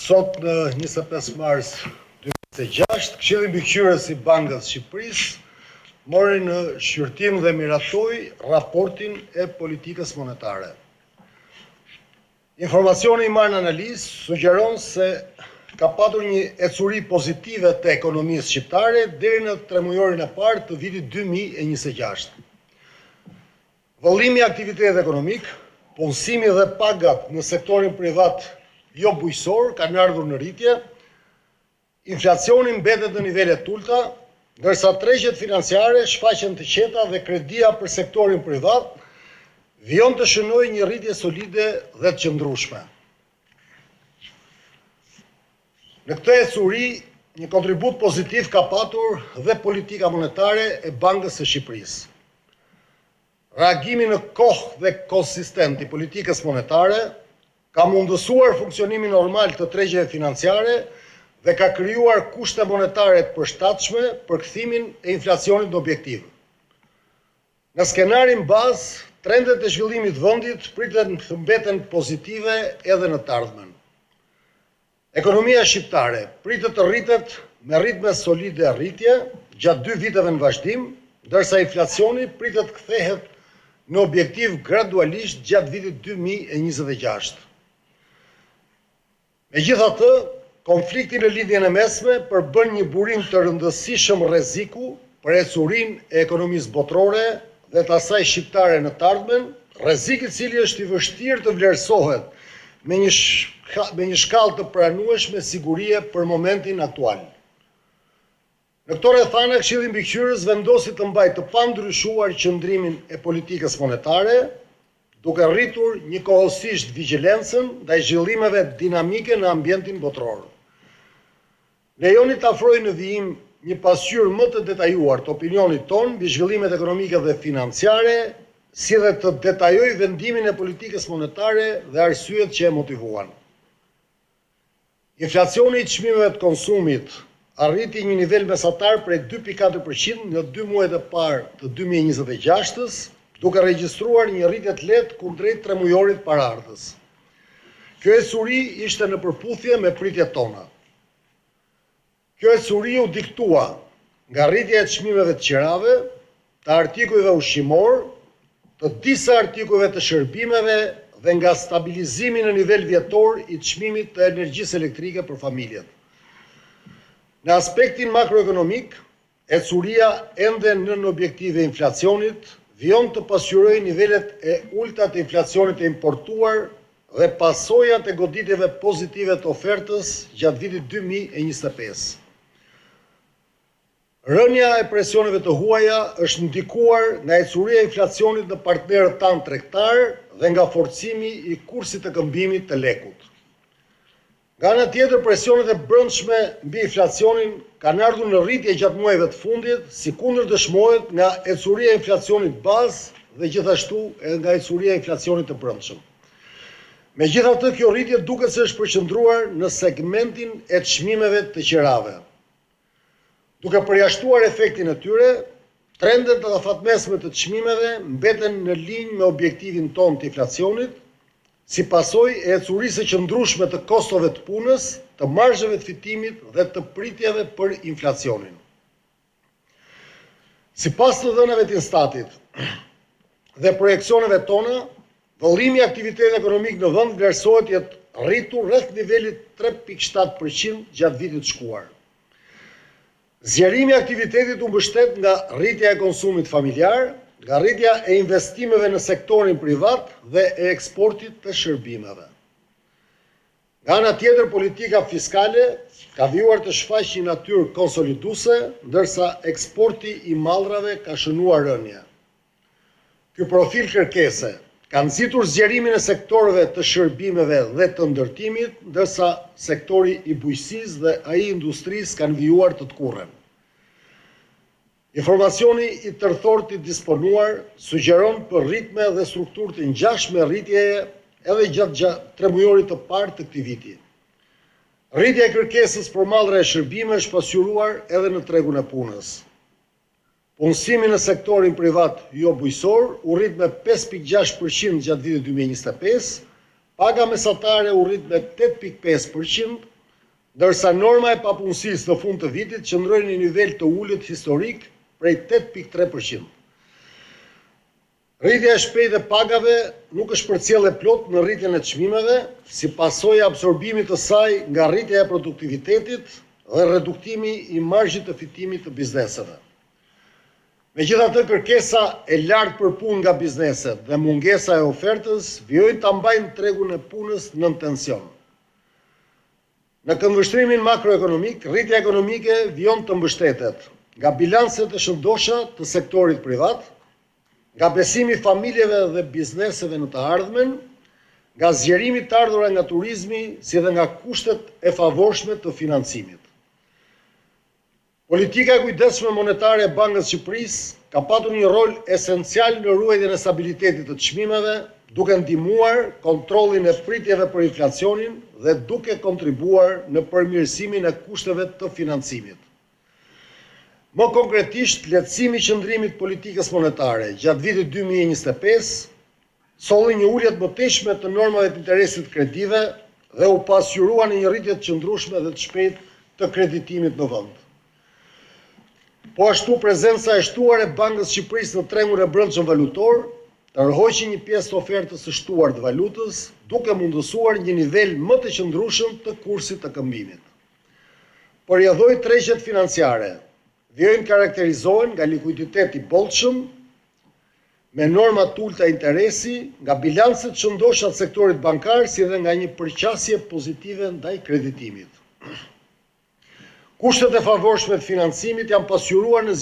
Sot në 25 mars 2026, Këshilli Mbikëqyrës i Bankës Shqipërisë mori në shqyrtim dhe miratoi raportin e politikës monetare. Informacioni i marrë në analizë sugjeron se ka patur një ecuri pozitive të ekonomisë shqiptare deri në tremujorin e parë të vitit 2026. Vëllimi i aktivitetit ekonomik, punësimi dhe pagat në sektorin privat jo bujësor kanë ardhur në rritje, inflacioni mbetet në nivele të ulta, ndërsa tregjet financiare shfaqen të qeta dhe kredia për sektorin privat vijon të shënojë një rritje solide dhe të qëndrueshme. Në këtë ecuri, një kontribut pozitiv ka patur dhe politika monetare e Bankës së Shqipërisë. Reagimi në kohë dhe konsistent i politikës monetare ka mundësuar funksionimin normal të tregjeve financiare dhe ka krijuar kushte monetare të përshtatshme për kthimin e inflacionit në objektiv. Në skenarin bazë, trendet e zhvillimit të vendit priten të mbeten pozitive edhe në të ardhmen. Ekonomia shqiptare pritet të rritet me ritme solide rritje gjatë 2 viteve në vazhdim, ndërsa inflacioni pritet të kthehet në objektiv gradualisht gjatë vitit 2026. Megjithatë, konflikti në lidhjen e mesme përbën një burim të rëndësishëm rreziku për ecurinë e ekonomisë botërore dhe të asaj shqiptare në të ardhmen, rrezik i cili është i vështirë të vlerësohet me një shkallë të pranueshme sigurie për momentin aktual. Në këto rrethana, Këshilli i Mbikëqyrës vendosi të mbajë të pandryshuar qëndrimin e politikës monetare, duke rritur njëkohësisht vigjilencën ndaj zhvillimeve dinamike në ambientin botëror. Lejoni të afroj në vijim një pasqyrë më të detajuar të opinionit ton mbi zhvillimet ekonomike dhe financiare, si dhe të detajoj vendimin e politikës monetare dhe arsyet që e motivuan. Inflacioni i çmimeve të konsumit arriti një nivel mesatar prej 2.4% në 2 muajt e parë të 2026-s, duke regjistruar një rritje të lehtë kundrejt tremujorit paraardhës. Kjo ecuri ishte në përputhje me pritjet tona. Kjo ecuri u diktua nga rritja e çmimeve të qirave, të artikujve ushqimor, të disa artikujve të shërbimeve dhe nga stabilizimi në nivel vjetor i çmimit të energjisë elektrike për familjet. Në aspektin makroekonomik, ecuria ende nën objektive e inflacionit vijon të pasqyrojë nivelet e ulta të inflacionit e importuar dhe pasojat e goditjeve pozitive të ofertës gjatë vitit 2025. Rënja e presioneve të huaja është ndikuar nga ecuria e inflacionit në partnerët tanë tregtar dhe nga forcimi i kursit të këmbimit të lekut. Nga ana tjetër, presionet e brendshme mbi inflacionin kanë ardhur në rritje gjatë muajve të fundit, si kundërdëshmohet nga ecuria e inflacionit bazë dhe gjithashtu edhe nga ecuria e inflacionit të brendshëm. Megjithatë, kjo rritje duket se është përqendruar në segmentin e çmimeve të qirave. Duke përjashtuar efektin e tyre, trendet të afatmesme të çmimeve mbeten në linjë me objektivin ton të inflacionit, si pasojë e ecurisë së qëndrueshme të kostove të punës, të marzheve të fitimit dhe të pritjeve për inflacionin. Sipas të dhënave të Instatit dhe projeksioneve tona, vëllimi i aktivitetit ekonomik në vend vlerësohet jetë rritur rreth nivelit 3.7% gjatë vitit të shkuar. Zgjerimi i aktivitetit u mbështet nga rritja e konsumit familjar, nga rritja e investimeve në sektorin privat dhe e eksportit të shërbimeve. Nga ana tjetër, politika fiskale ka vijuar të shfaqë një natyrë konsoliduese, ndërsa eksporti i mallrave ka shënuar rënje. Ky profil kërkese ka nxitur zgjerimin e sektorëve të shërbimeve dhe të ndërtimit, ndërsa sektori i bujqësisë dhe ai i industrisë kanë vijuar të kurrën. Informacioni i tërthort i disponuar sugjeron për ritme dhe strukturë të ngjashme rritjeje edhe gjatë tremujorit të parë të këtij viti. Rritja e kërkesës për mallra e shërbime është pasqyruar edhe në tregun e punës. Punësimi në sektorin privat jo bujësor u rrit me 5.6% gjatë vitit 2025, paga mesatare u rrit me 8.5%, ndërsa norma e papunësisë në fund të vitit qëndroi në një nivel të ulët historik prej 8.3%. Rritja e shpejtë e pagave nuk është përcjellë plot në rritjen e çmimeve, si pasojë e absorbimit të saj nga rritja e produktivitetit dhe reduktimi i marzhit të fitimit të bizneseve. Megjithatë, kërkesa e lartë për punë nga bizneset dhe mungesa e ofertës vijojnë ta mbajnë tregun e punës nën tension. Në këndvështrimin makroekonomik, rritja ekonomike vijon të mbështetet nga bilancet e shëndosha të sektorit privat, nga besimi i familjeve dhe bizneseve në të ardhmen, nga zgjerimi të ardhura nga turizmi, si dhe nga kushtet e favorshme të financimit. Politika e kujdesshme monetare e Bankës së Shqipërisë ka patur një rol esencial në ruajtjen e stabilitetit të çmimeve, duke ndihmuar kontrollin e pritjeve për inflacionin dhe duke kontribuar në përmirësimin e kushteve të financimit. Më konkretisht, lehtësimi i qëndrimit politikës monetare gjatë vitit 2025 solli një ulje të mëtejshme të normave të interesit kredive dhe u pasqyrua në një rritje të qëndrueshme dhe të shpejtë të kreditimit në vend. Po ashtu, prezenca e shtuar e Bankës së Shqipërisë në tregun e brendshëm valutor tërhoqi një pjesë të ofertës së shtuar të valutës, duke mundësuar një nivel më të qëndrueshëm të kursit të këmbimit. Përjedhoi tregjet financiare vijojnë karakterizohen nga likuiditet i bollshëm, me norma të ulta interesi, nga bilancet shëndosha të sektorit bankar, si dhe nga një përqasje pozitive ndaj kreditimit. Kushtet e favorshme të financimit janë pasqyruar në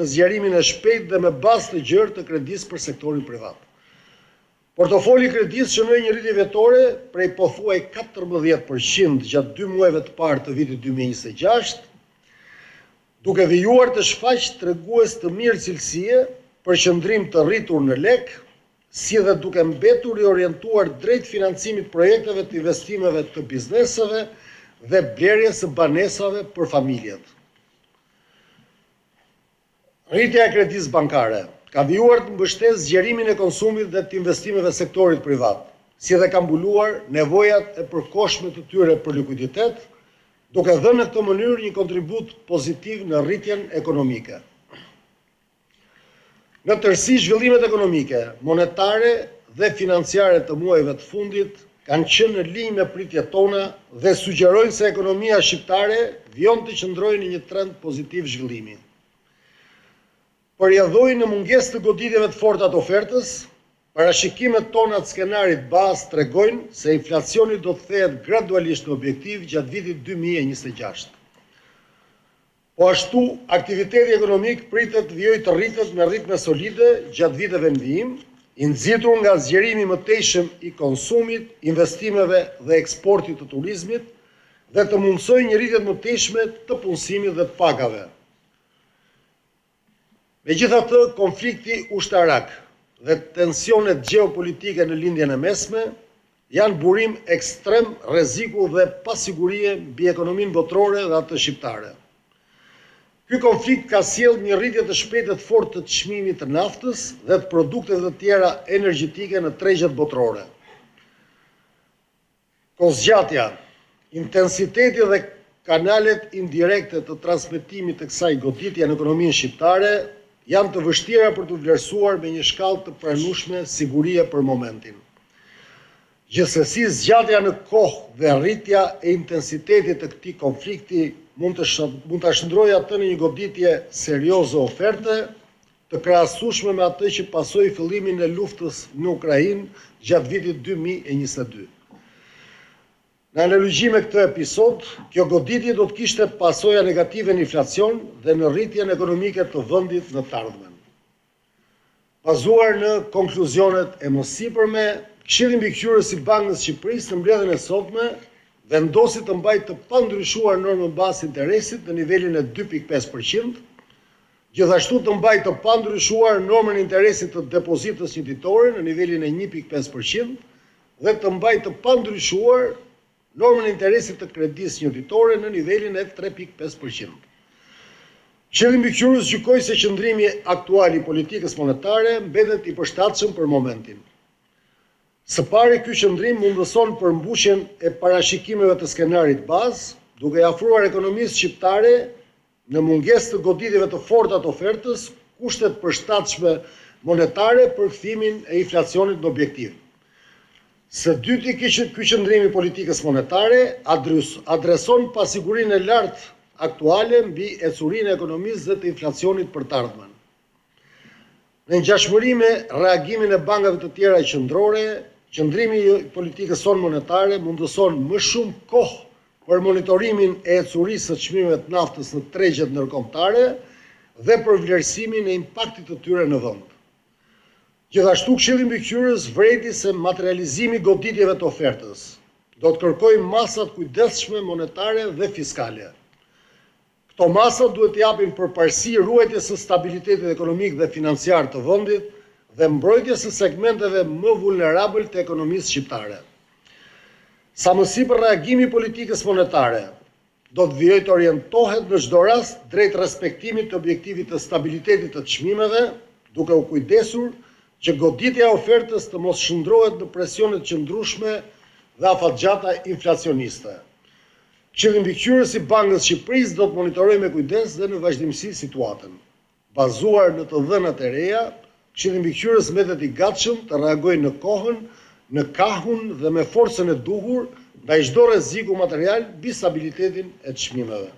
zgjerimin e shpejtë dhe me bazë të gjerë të kredisë për sektorin privat. Portofoli i kredisë shënoi një rritje vjetore prej pothuaj 14% gjatë 2 muajve të parë të vitit 2026, duke vijuar të shfaqë tregues të mirë cilësie për qëndrim të rritur në lek, si dhe duke mbetur i orientuar drejt financimit projekteve të investimeve të bizneseve dhe blerjes së banesave për familjet. Rritja e kredisë bankare ka vijuar të mbështesë zgjerimin e konsumit dhe të investimeve sektorit privat, si dhe ka mbuluar nevojat e përkohshme të tyre për likuiditet, duke dhënë në këtë mënyrë një kontribut pozitiv në rritjen ekonomike. Në tërësi, zhvillimet ekonomike, monetare dhe financiare të muajve të fundit kanë qenë në linjë me pritjet tona dhe sugjerojnë se ekonomia shqiptare vijon të qëndrojë në një trend pozitiv zhvillimi. Përjedhoi në mungesë të goditjeve të forta të ofertës, parashikimet tona të skenarit bazë tregojnë se inflacioni do të kthehet gradualisht në objektiv gjatë vitit 2026. Po ashtu, aktiviteti ekonomik pritet vijojë të rritet me ritme solide gjatë viteve në vijim, i nxitur nga zgjerimi i mëtejshëm i konsumit, investimeve dhe eksportit të turizmit, dhe të mundsojë një rritje të mëtejshme të punësimit dhe të pagave. Megjithatë, konflikti ushtarak dhe tensionet gjeopolitike në lindjen e mesme janë burim ekstrem rreziku dhe pasigurie mbi ekonominë botërore dhe atë shqiptare. Ky konflikt ka sjellë një rritje të shpejtë të fortë të çmimit të naftës dhe të produkteve të tjera energjetike në tregjet botërore. Kozgjatja, intensiteti dhe kanalet indirekte të transmetimit të kësaj goditje në ekonominë shqiptare janë të vështira për të vlerësuar me një shkallë të pranueshme sigurie për momentin. Gjithsesi, zgjatja në kohë dhe rritja e intensitetit të këtij konflikti mund ta shndrojë atë në një goditje serioze oferte, të krahasueshme me atë që pasoi fillimin e luftës në Ukrainë gjatë vitit 2022. Në analogji me këtë episod, kjo goditje do të kishte pasoja negative në inflacion dhe në rritjen ekonomike të vendit në të ardhmen. Bazuar në konkluzionet e mësipërme, Këshilli Mbikëqyrës i Bankës së Shqipërisë në mbledhjen e sotme vendosi të mbajë të pandryshuar normën bazë interesit në nivelin e 2.5%, gjithashtu të mbajë të pandryshuar normën e interesit të depozitës njëtitore në nivelin e 1.5% dhe të mbajë të pandryshuar normën e interesit të kredisë njëtitore në nivelin e 3.5%. Këshilli Mbikëqyrës gjykoi se qëndrimi aktual i politikës monetare mbetet i përshtatshëm për momentin. Së pari, ky qëndrim mundëson përmbushjen e parashikimeve të skenarit bazë, duke i afruar ekonomisë shqiptare në mungesë të goditjeve të forta të ofertës, kushtet përshtatshme monetare për kthimin e inflacionit në objektiv. Së dyti, ky qëndrimi i politikës monetare adreson pasigurinë e lartë aktuale mbi ecurinë e ekonomisë dhe të inflacionit për të ardhmen. Në ngjashmëri me reagimin e bankave të tjera qendrore, qëndrimi i politikës sonë monetare mundëson më shumë kohë për monitorimin e ecurisë së çmimeve të naftës në tregjet ndërkombëtare dhe për vlerësimin e impaktit të tyre në vend. Gjithashtu, Këshilli Mbikëqyrës vrejti se materializimi i goditjeve të ofertës do të kërkojë masa të kujdesshme monetare dhe fiskale. Këto masa duhet të japin përparësi ruajtjes së stabilitetit ekonomik dhe financiar të vendit dhe mbrojtjes së segmenteve më vulnerabël të ekonomisë shqiptare. Sa më sipër reagimi i politikës monetare do të vijojë të orientohet në çdo rast drejt respektimit të objektivit të stabilitetit të çmimeve, duke u kujdesur që goditja e ofertës të mos shndrohet në presionet qëndrueshme dhe afatgjata inflacioniste. Këshilli Mbikëqyrës i Bankës Shqipërisë do të monitorojë me kujdes dhe në vazhdimsi situatën. Bazuar në të dhënat e reja, Këshilli Mbikëqyrës mbetet i gatshëm të reagojë në kohën, në kahun dhe me forcën e duhur ndaj çdo rreziku material mbi stabilitetin e çmimeve.